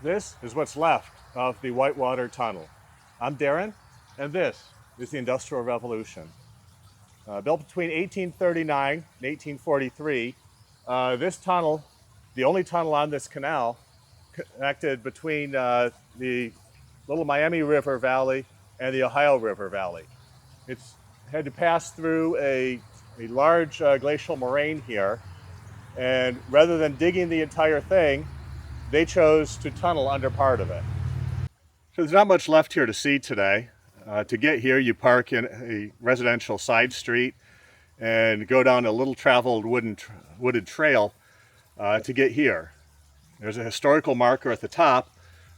This is what's left of the Whitewater Tunnel. I'm Darren, and this is the Industrial Revolution. Built between 1839 and 1843, this tunnel, the only tunnel on this canal, connected between the Little Miami River Valley and the Ohio River Valley. It's had to pass through a large glacial moraine here, and rather than digging the entire thing, they chose to tunnel under part of it. So there's not much left here to see today. To get here, you park in a residential side street and go down a little traveled wooded trail to get here. There's a historical marker at the top,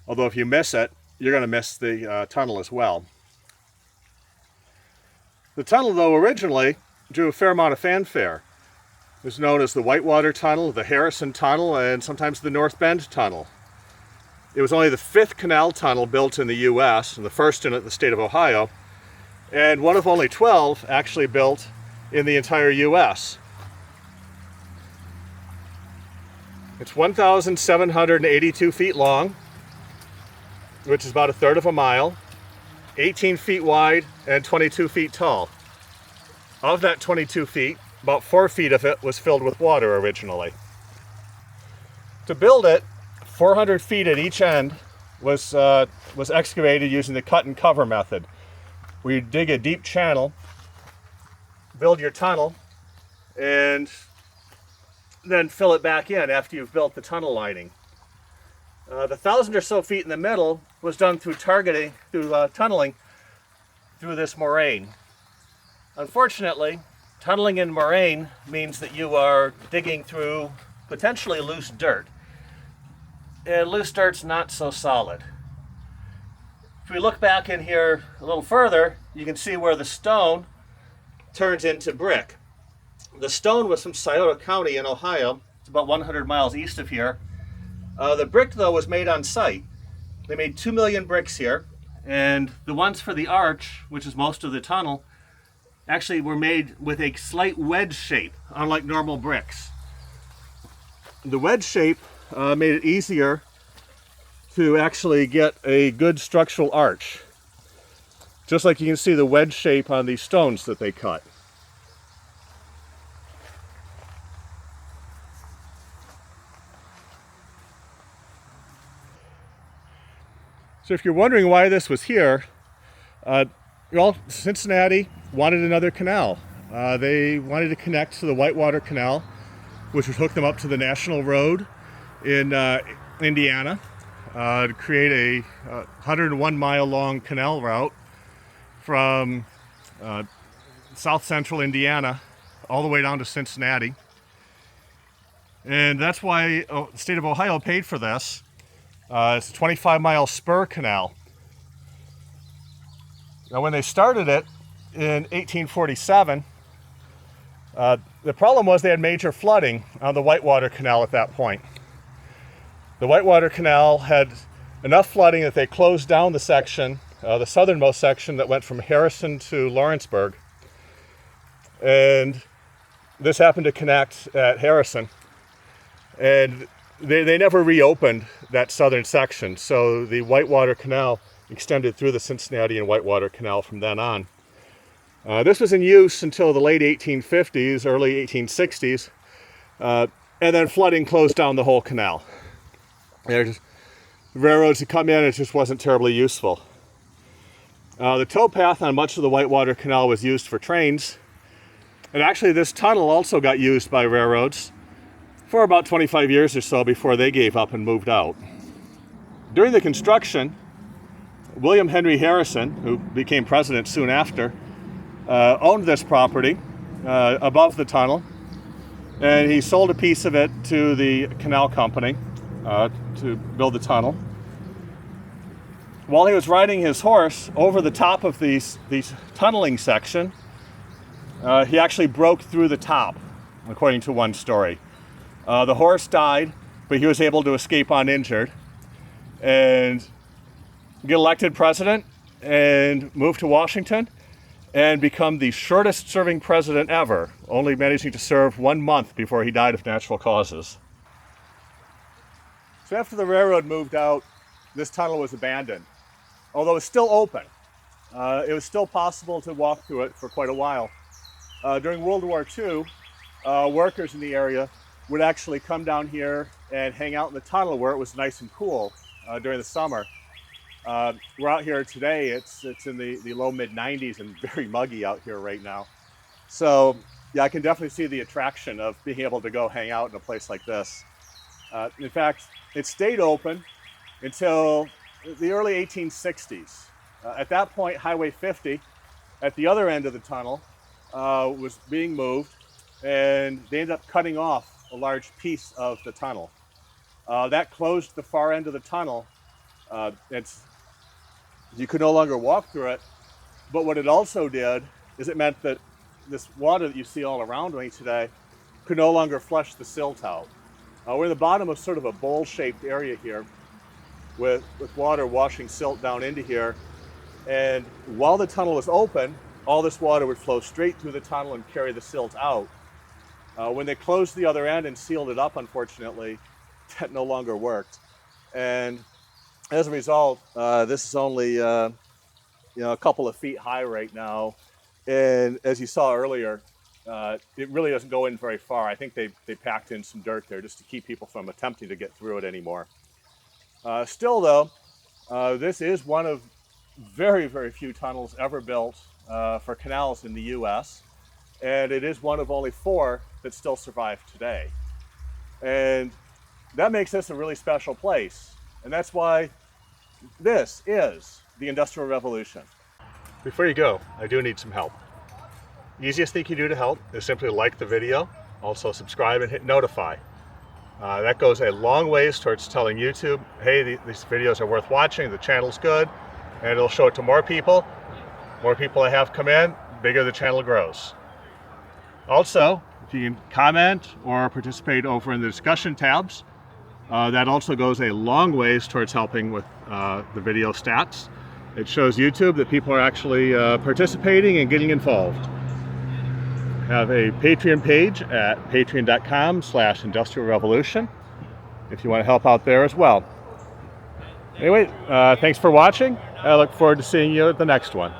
although if you miss it, you're going to miss the tunnel as well. The tunnel, though, originally drew a fair amount of fanfare. It was known as the Whitewater Tunnel, the Harrison Tunnel, and sometimes the North Bend Tunnel. It was only the 5th canal tunnel built in the U.S., and the first in the state of Ohio, and one of only 12 actually built in the entire U.S. It's 1,782 feet long, which is about a third of a mile, 18 feet wide, and 22 feet tall. Of that 22 feet, about 4 feet of it was filled with water originally. To build it, 400 feet at each end was excavated using the cut and cover method, where you dig a deep channel, build your tunnel, and then fill it back in after you've built the tunnel lining. The 1,000 or so feet in the middle was done through tunneling through this moraine. Unfortunately, tunneling in moraine means that you are digging through potentially loose dirt. And loose dirt's not so solid. If we look back in here a little further, you can see where the stone turns into brick. The stone was from Scioto County in Ohio. It's about 100 miles east of here. The brick, though, was made on site. They made 2 million bricks here, and the ones for the arch, which is most of the tunnel, actually were made with a slight wedge shape, unlike normal bricks. The wedge shape made it easier to actually get a good structural arch. Just like you can see the wedge shape on these stones that they cut. So if you're wondering why this was here, well, Cincinnati wanted another canal. They wanted to connect to the Whitewater Canal, which would hook them up to the National Road in Indiana, to create a 101-mile long canal route from south central Indiana all the way down to Cincinnati. And that's why the state of Ohio paid for this. It's a 25-mile spur canal. Now, when they started it in 1847, the problem was they had major flooding on the Whitewater Canal at that point. The Whitewater Canal had enough flooding that they closed down the section, the southernmost section that went from Harrison to Lawrenceburg. And this happened to connect at Harrison. And they never reopened that southern section, so the Whitewater Canal extended through the Cincinnati and Whitewater Canal from then on. This was in use until the late 1850s, early 1860s, and then flooding closed down the whole canal. There's railroads that come in, it just wasn't terribly useful. The towpath on much of the Whitewater Canal was used for trains, and actually this tunnel also got used by railroads for about 25 years or so before they gave up and moved out. During the construction, William Henry Harrison, who became president soon after, owned this property above the tunnel, and he sold a piece of it to the canal company to build the tunnel. While he was riding his horse over the top of these tunneling section, he actually broke through the top, according to one story. The horse died, but he was able to escape uninjured and get elected president and move to Washington and become the shortest serving president ever, only managing to serve 1 month before he died of natural causes. So after the railroad moved out this tunnel was abandoned. Although it's still open, it was still possible to walk through it for quite a while. During World War II, workers in the area would actually come down here and hang out in the tunnel where it was nice and cool during the summer. We're out here today, it's in the low mid 90s and very muggy out here right now. So yeah, I can definitely see the attraction of being able to go hang out in a place like this. In fact, it stayed open until the early 1860s. At that point, Highway 50 at the other end of the tunnel was being moved, and they ended up cutting off a large piece of the tunnel. That closed the far end of the tunnel. You could no longer walk through it, but what it also did is it meant that this water that you see all around me today could no longer flush the silt out. We're in the bottom of sort of a bowl-shaped area here with water washing silt down into here. And while the tunnel was open, all this water would flow straight through the tunnel and carry the silt out. When they closed the other end and sealed it up, unfortunately, that no longer worked. And as a result, this is only a couple of feet high right now. And as you saw earlier, it really doesn't go in very far. I think they packed in some dirt there just to keep people from attempting to get through it anymore. Still though, this is one of very, very few tunnels ever built for canals in the US. And it is one of only 4 that still survive today. And that makes this a really special place. And that's why this is the Industrial Revolution. Before you go, I do need some help. Easiest thing you can do to help is simply like the video, also subscribe and hit notify. That goes a long ways towards telling YouTube, hey, these videos are worth watching, the channel's good, and it'll show it to more people. More people I have come in, bigger the channel grows. Also, if you can comment or participate over in the discussion tabs, that also goes a long ways towards helping with the video stats. It shows YouTube that people are actually participating and getting involved. I have a Patreon page at patreon.com/industrialrevolution if you want to help out there as well. Anyway, thanks for watching. I look forward to seeing you at the next one.